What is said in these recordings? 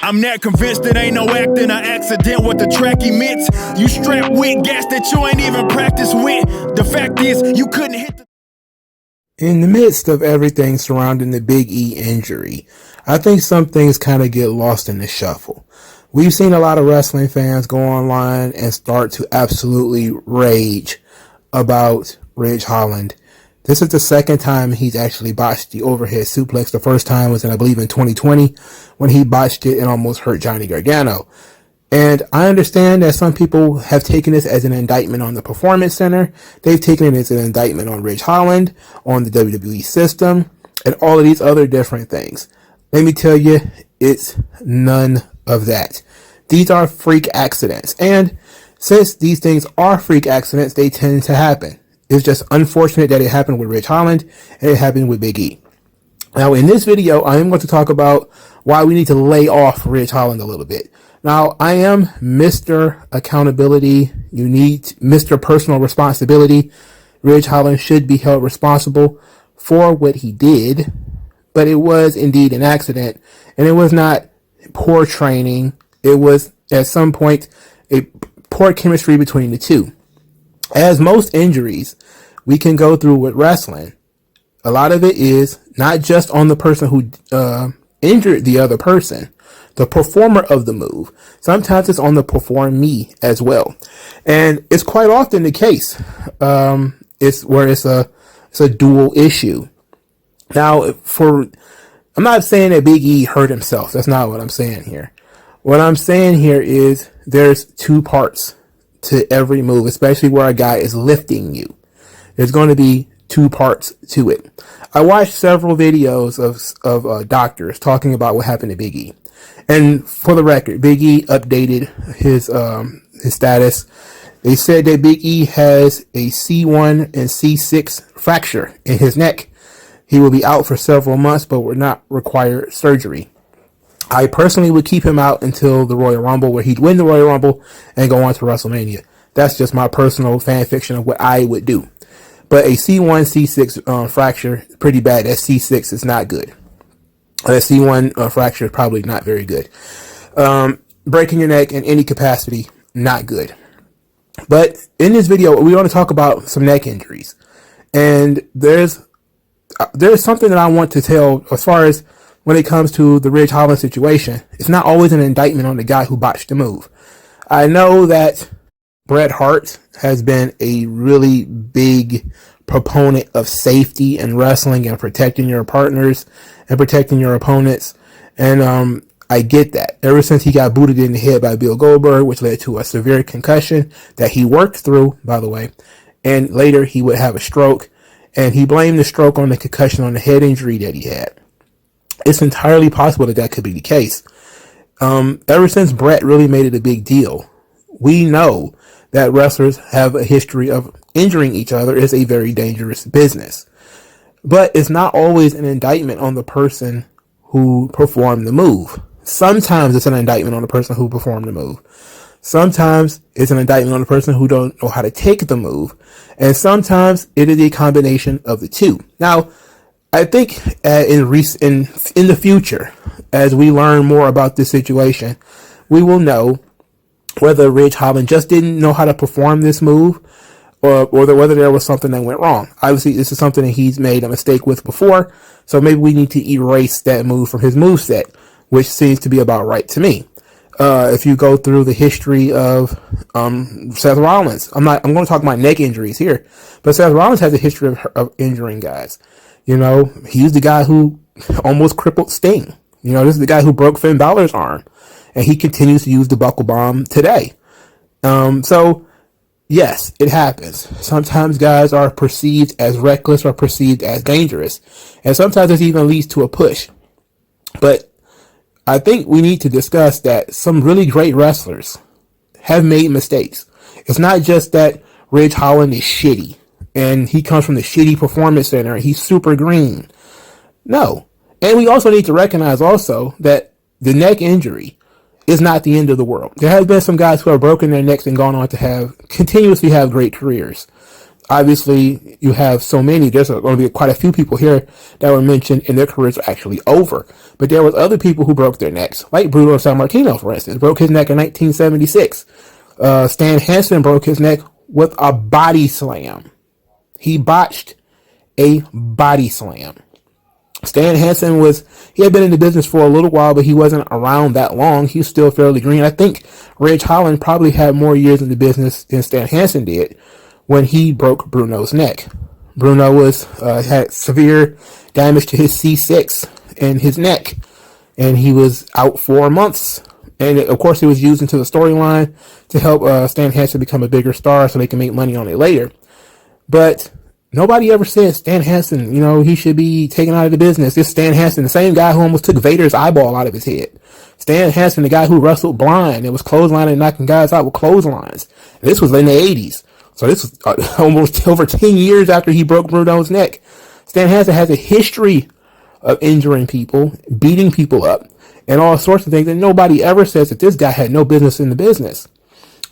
I'm not convinced it ain't no acting or accident what the track emits. You strapped with gas that you ain't even practiced with. The fact is, you couldn't hit the... In the midst of everything surrounding the Big E injury, I think some things kind of get lost in the shuffle. We've seen a lot of wrestling fans go online and start to absolutely rage about Ridge Holland. This is the second time he's actually botched the overhead suplex. The first time was I believe in 2020 when he botched it and almost hurt Johnny Gargano. And I understand that some people have taken this as an indictment on the Performance Center. They've taken it as an indictment on Ridge Holland, on the WWE system, and all of these other different things. Let me tell you, it's none of that. These are freak accidents. And since these things are freak accidents, they tend to happen. It's just unfortunate that it happened with Ridge Holland and it happened with Big E. Now, in this video, I am going to talk about why we need to lay off Ridge Holland a little bit. Now, I am Mr. Accountability. You need Mr. Personal Responsibility. Ridge Holland should be held responsible for what he did, but it was indeed an accident, and it was not poor training. It was, at some point, a poor chemistry between the two. As most injuries we can go through with wrestling, a lot of it is not just on the person who injured the other person, the performer of the move. Sometimes it's on the performee as well. And it's quite often the case. It's a dual issue. Now, I'm not saying that Big E hurt himself. That's not what I'm saying here. What I'm saying here is there's two parts to every move, especially where a guy is lifting you. There's going to be two parts to it. I watched several videos of doctors talking about what happened to Big E. And for the record, Big E updated his status. They said that Big E has a C1 and C6 fracture in his neck. He will be out for several months, but will not require surgery. I personally would keep him out until the Royal Rumble, where he'd win the Royal Rumble and go on to WrestleMania. That's just my personal fan fiction of what I would do. But a C1, C6 fracture, pretty bad. That C6 is not good. That C1 fracture is probably not very good. Breaking your neck in any capacity, not good. But in this video, we want to talk about some neck injuries. And there's something that I want to tell as far as when it comes to the Ridge Holland situation. It's not always an indictment on the guy who botched the move. I know that Bret Hart has been a really big proponent of safety in wrestling and protecting your partners and protecting your opponents. And I get that. Ever since he got booted in the head by Bill Goldberg, which led to a severe concussion that he worked through, by the way, and later he would have a stroke, and he blamed the stroke on the concussion on the head injury that he had. It's entirely possible that could be the case. Ever since Bret really made it a big deal, we know that wrestlers have a history of injuring each other. It's a very dangerous business. But it's not always an indictment on the person who performed the move. Sometimes it's an indictment on the person who performed the move. Sometimes it's an indictment on the person who don't know how to take the move. And sometimes it is a combination of the two. Now, I think in the future, as we learn more about this situation, we will know whether Ridge Holland just didn't know how to perform this move, or whether there was something that went wrong. Obviously, this is something that he's made a mistake with before, so maybe we need to erase that move from his moveset, which seems to be about right to me. If you go through the history of Seth Rollins, I'm going to talk about neck injuries here, but Seth Rollins has a history of injuring guys. You know, he's the guy who almost crippled Sting. You know, this is the guy who broke Finn Balor's arm, and he continues to use the buckle bomb today. So yes, it happens. Sometimes guys are perceived as reckless or perceived as dangerous, and sometimes it even leads to a push. But I think we need to discuss that some really great wrestlers have made mistakes. It's not just that Ridge Holland is shitty and he comes from the shitty Performance Center and he's super green. No. And we also need to recognize also that the neck injury is not the end of the world. There have been some guys who have broken their necks and gone on to continuously have great careers. Obviously, you have so many. There's going to be quite a few people here that were mentioned and their careers are actually over. But there was other people who broke their necks, like Bruno Sammartino, for instance, broke his neck in 1976. Stan Hansen broke his neck with a body slam. He botched a body slam. Stan Hansen he had been in the business for a little while, but he wasn't around that long. He was still fairly green. I think Ridge Holland probably had more years in the business than Stan Hansen did when he broke Bruno's neck. Bruno had severe damage to his C6 and his neck, and he was out 4 months. And of course, it was used into the storyline to help Stan Hansen become a bigger star so they can make money on it later. But nobody ever said Stan Hansen, he should be taken out of the business. This Stan Hansen, the same guy who almost took Vader's eyeball out of his head. Stan Hansen, the guy who wrestled blind and was clotheslining and knocking guys out with clotheslines. And this was in the 80s. So this was almost over 10 years after he broke Bruno's neck. Stan Hansen has a history of injuring people, beating people up, and all sorts of things. And nobody ever says that this guy had no business in the business.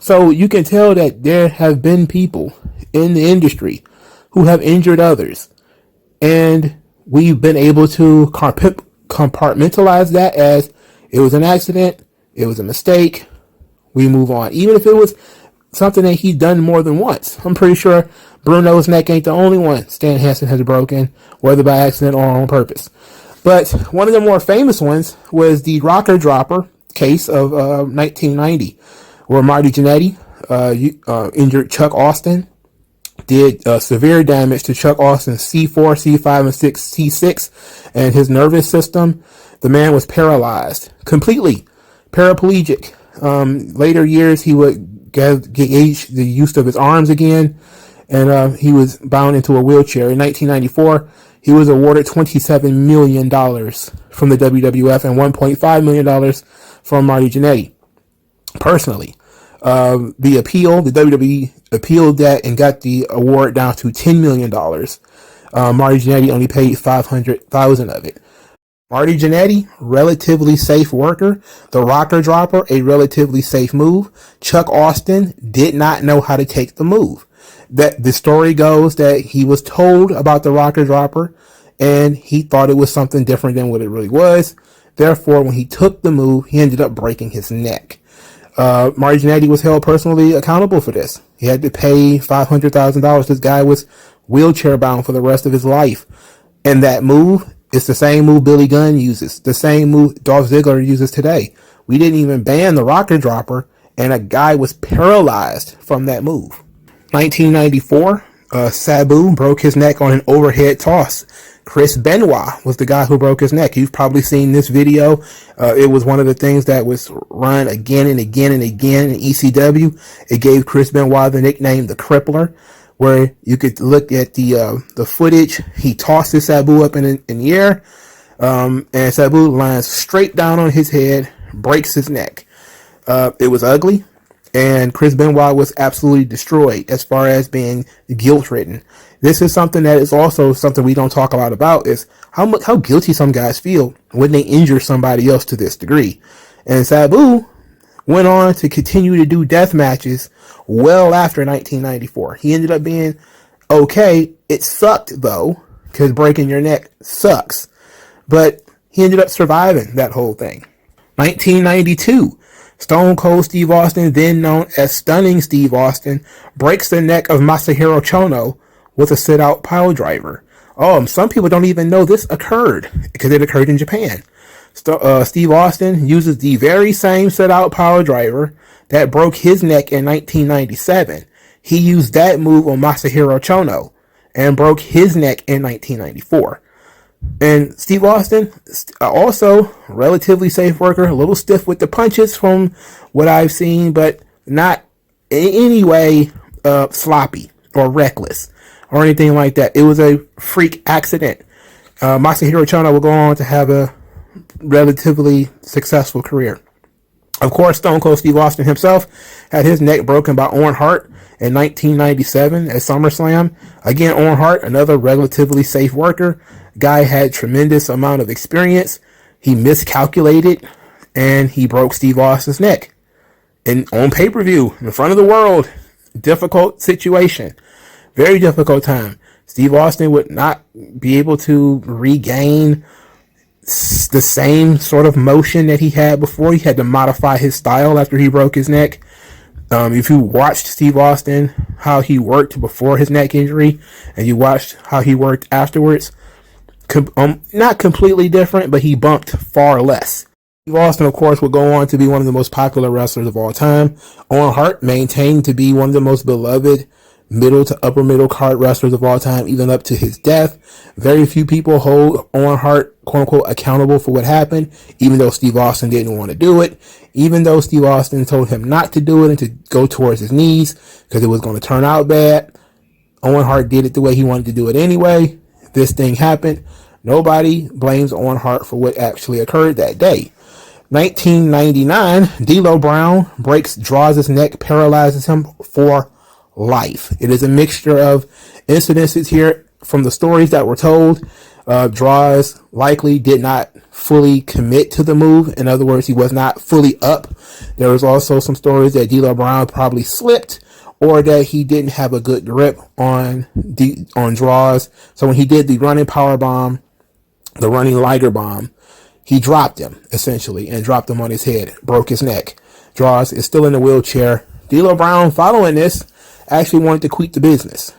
So you can tell that there have been people in the industry who have injured others. And we've been able to compartmentalize that as it was an accident, it was a mistake, we move on. Even if it was something that he'd done more than once. I'm pretty sure Bruno's neck ain't the only one Stan Hansen has broken, whether by accident or on purpose. But one of the more famous ones was the rocker dropper case of 1990, where Marty Jannetty injured Chuck Austin, did severe damage to Chuck Austin's C4, C5, and C6, and his nervous system. The man was paralyzed, completely paraplegic. Later years, he would gauge the use of his arms again, and he was bound into a wheelchair. In 1994, he was awarded $27 million from the WWF and $1.5 million from Marty Jannetty personally. The WWE appealed that and got the award down to $10 million. Marty Jannetty only paid $500,000 of it. Marty Jannetty, relatively safe worker. The rocker dropper, a relatively safe move. Chuck Austin did not know how to take the move. That the story goes that he was told about the rocker dropper and he thought it was something different than what it really was. Therefore, when he took the move, he ended up breaking his neck. Marty Jannetty was held personally accountable for this. He had to pay $500,000. This guy was wheelchair bound for the rest of his life. And that move is the same move Billy Gunn uses, the same move Dolph Ziggler uses today. We didn't even ban the rocker dropper, and a guy was paralyzed from that move. 1994, Sabu broke his neck on an overhead toss. Chris Benoit was the guy who broke his neck. You've probably seen this video. It was one of the things that was run again and again and again in ECW. It gave Chris Benoit the nickname the Crippler, where you could look at the footage. He tosses Sabu up in the air, and Sabu lands straight down on his head, breaks his neck. It was ugly, and Chris Benoit was absolutely destroyed as far as being guilt-ridden. This is something that is also something we don't talk a lot about, is how guilty some guys feel when they injure somebody else to this degree. And Sabu went on to continue to do death matches well after 1994. He ended up being okay. It sucked though, because breaking your neck sucks. But he ended up surviving that whole thing. 1992, Stone Cold Steve Austin, then known as Stunning Steve Austin, breaks the neck of Masahiro Chono with a sit-out pile driver. Some people don't even know this occurred, because it occurred in Japan. Steve Austin uses the very same sit-out power driver that broke his neck in 1997. He used that move on Masahiro Chono and broke his neck in 1994. And Steve Austin, also relatively safe worker, a little stiff with the punches from what I've seen, but not in any way sloppy or reckless or anything like that. It was a freak accident. Masahiro Chono will go on to have a relatively successful career. Of course, Stone Cold Steve Austin himself had his neck broken by Owen Hart in 1997 at SummerSlam. Again, Owen Hart, another relatively safe worker. Guy had tremendous amount of experience. He miscalculated and he broke Steve Austin's neck. And on pay-per-view, in front of the world, difficult situation. Very difficult time. Steve Austin would not be able to regain the same sort of motion that he had before. He had to modify his style after he broke his neck. If you watched Steve Austin, how he worked before his neck injury, and you watched how he worked afterwards, not completely different, but he bumped far less. Steve Austin, of course, would go on to be one of the most popular wrestlers of all time. Owen Hart maintained to be one of the most beloved middle to upper middle card wrestlers of all time, even up to his death. Very few people hold Owen Hart, quote unquote, accountable for what happened, even though Steve Austin didn't want to do it, even though Steve Austin told him not to do it and to go towards his knees because it was going to turn out bad. Owen Hart did it the way he wanted to do it anyway. This thing happened. Nobody blames Owen Hart for what actually occurred that day. 1999, D'Lo Brown breaks Droz' neck, paralyzes him for life. It is a mixture of incidences here from the stories that were told. Droz likely did not fully commit to the move. In other words, he was not fully up. There was also some stories that D'Lo Brown probably slipped, or that he didn't have a good grip on Droz. So when he did the running power bomb, the running Liger bomb, he dropped him essentially and dropped him on his head, broke his neck. Droz is still in the wheelchair. D'Lo Brown, following this, actually wanted to quit the business.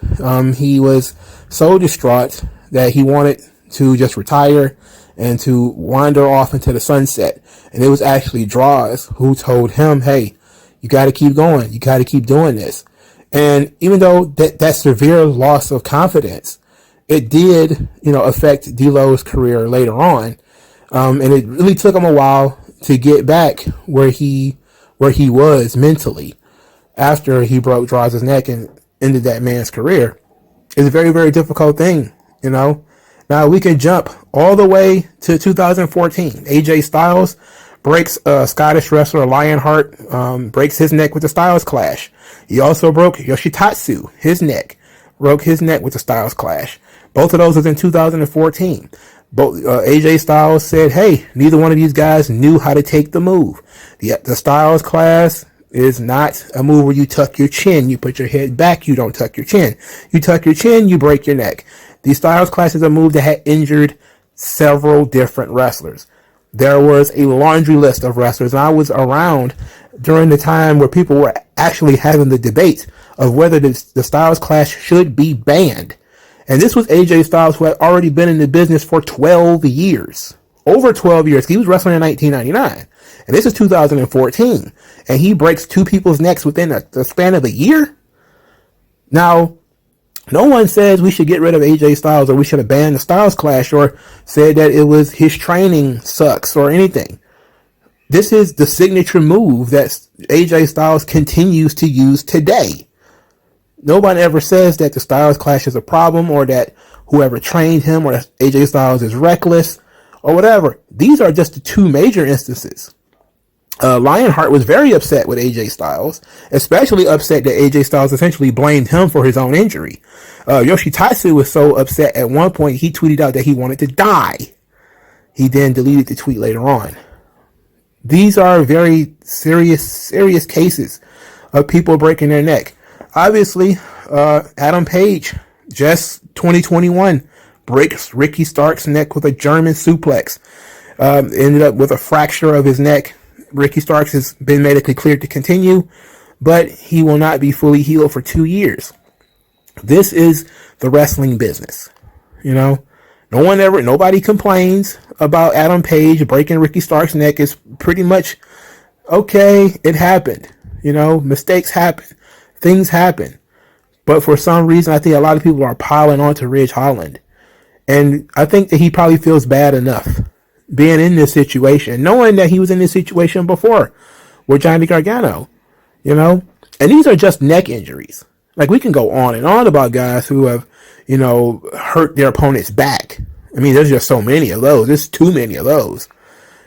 He was so distraught that he wanted to just retire and to wander off into the sunset. And it was actually Droz who told him, hey, you got to keep going. You got to keep doing this. And even though that severe loss of confidence, it did, affect D'Lo's career later on. And it really took him a while to get back where he was mentally after he broke Droz' neck and ended that man's career. It's a very, very difficult thing, Now we can jump all the way to 2014. AJ Styles breaks Scottish wrestler Lionheart, breaks his neck with the Styles Clash. He also broke Yoshitatsu, broke his neck with the Styles Clash. Both of those was in 2014. Both AJ Styles said, hey, neither one of these guys knew how to take the move. The Styles Clash is not a move where you tuck your chin, you put your head back, you don't tuck your chin. You tuck your chin, you break your neck. The Styles Clash is a move that had injured several different wrestlers. There was a laundry list of wrestlers, and I was around during the time where people were actually having the debate of whether the Styles Clash should be banned. And this was AJ Styles, who had already been in the business for 12 years. Over 12 years. He was wrestling in 1999. And this is 2014. And he breaks two people's necks within the span of a year? Now, no one says we should get rid of AJ Styles or we should have banned the Styles Clash or said that it was his training sucks or anything. This is the signature move that AJ Styles continues to use today. Nobody ever says that the Styles Clash is a problem or that whoever trained him or that AJ Styles is reckless or whatever. These are just the two major instances. Lionheart was very upset with AJ Styles, especially upset that AJ Styles essentially blamed him for his own injury. Yoshitatsu was so upset at one point he tweeted out that he wanted to die. He then deleted the tweet later on. These are very serious cases of people breaking their neck. Obviously, Adam Page, just 2021, breaks Ricky Stark's neck with a German suplex. Ended up with a fracture of his neck. Ricky Starks has been medically cleared to continue, but he will not be fully healed for 2 years. This is the wrestling business. Nobody complains about Adam Page breaking Ricky Stark's neck. It's pretty much, okay, it happened. Mistakes happen. Things happen. But for some reason, I think a lot of people are piling onto Ridge Holland. And I think that he probably feels bad enough being in this situation, knowing that he was in this situation before with Johnny Gargano, And these are just neck injuries. Like, we can go on and on about guys who have, hurt their opponent's back. I mean, there's just so many of those. There's too many of those.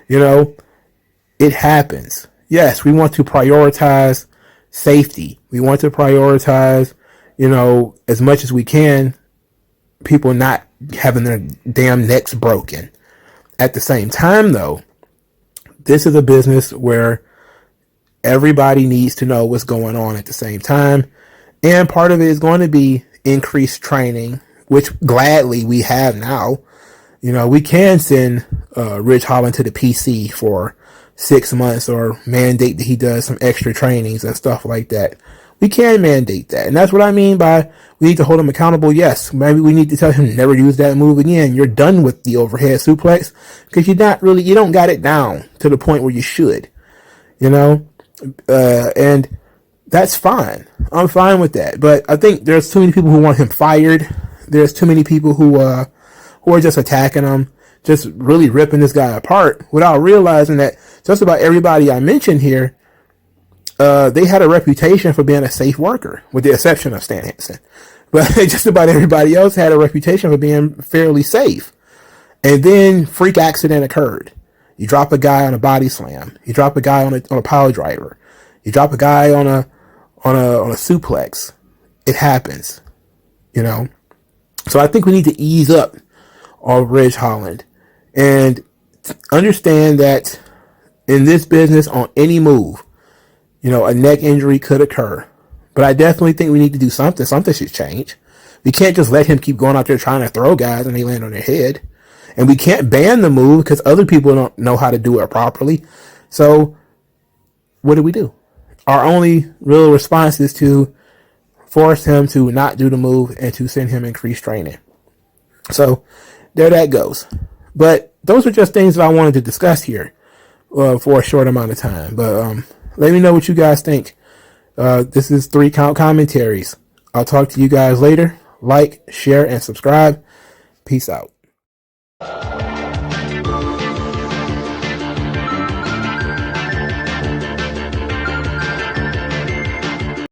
It happens. Yes, we want to prioritize safety. We want to prioritize, as much as we can, people not having their damn necks broken. At the same time, though, this is a business where everybody needs to know what's going on at the same time. And part of it is going to be increased training, which gladly we have now. You know, we can send Ridge Holland to the PC for 6 months or mandate that he does some extra trainings and stuff like that. We can mandate that. And that's what I mean by we need to hold him accountable. Yes, maybe we need to tell him never use that move again. You're done with the overhead suplex because you don't got it down to the point where you should, you know, and that's fine. I'm fine with that. But I think there's too many people who want him fired. There's too many people who are just attacking him, just really ripping this guy apart without realizing that just about everybody I mentioned here, they had a reputation for being a safe worker, with the exception of Stan Hansen. But just about everybody else had a reputation for being fairly safe. And then freak accident occurred. You drop a guy on a body slam. You drop a guy on a pile driver. You drop a guy on a suplex. It happens, you know. So I think we need to ease up on Ridge Holland and understand that in this business, on any move, you know, a neck injury could occur. But I definitely think we need to do something. Something should change. We can't just let him keep going out there trying to throw guys and they land on their head. And we can't ban the move because other people don't know how to do it properly. So what do? Our only real response is to force him to not do the move and to send him increased training. So there that goes. But those are just things that I wanted to discuss here for a short amount of time. But let me know what you guys think. This is 3 Count Commentaries. I'll talk to you guys later. Like, share, and subscribe. Peace out.